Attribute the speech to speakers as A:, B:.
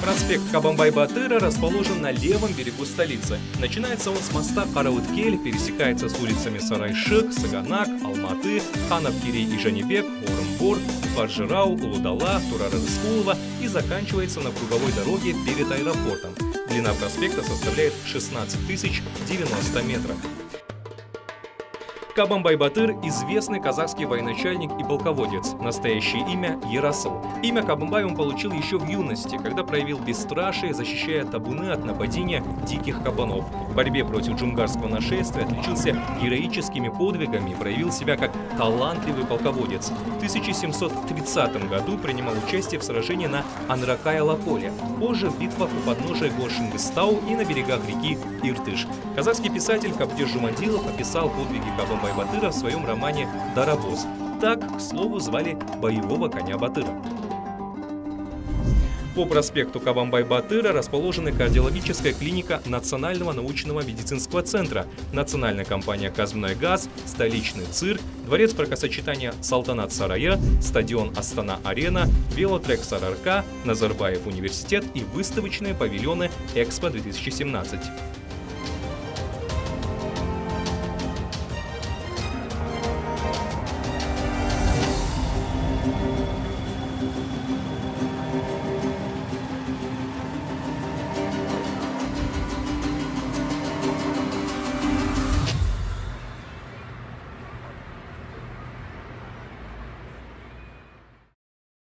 A: Проспект Кабанбай-Батыра расположен на левом берегу столицы. Начинается он с моста Карауткель, пересекается с улицами Сарайшык, Саганак, Алматы, Ханов-Керей и Жанибек, Орынбор, Фаржирау, Улудала, Турары-Рыскулова и заканчивается на круговой дороге перед аэропортом. Длина проспекта составляет 16 090 метров. Кабанбай-Батыр – известный казахский военачальник и полководец. Настоящее имя – Ерасыл. Имя Кабанбай он получил еще в юности, когда проявил бесстрашие, защищая табуны от нападения диких кабанов. В борьбе против джунгарского нашествия отличился героическими подвигами и проявил себя как талантливый полководец. В 1730 году принимал участие в сражении на Анракай-Алаколе, позже в битвах у подножия гор Шингыстау и на берегах реки Иртыш. Казахский писатель Кабдеш Жумадилов описал подвиги Кабанбай-Батыра в своем романе «Дарабоз». Так, к слову, звали боевого коня Батыра. По проспекту Кабанбай-Батыра расположена кардиологическая клиника Национального научного медицинского центра, национальная компания «Казмунайгаз», столичный цирк, дворец бракосочетания Салтанат-Сарая, стадион Астана-Арена, велотрек Сарыарка, Назарбаев университет и выставочные павильоны Экспо-2017.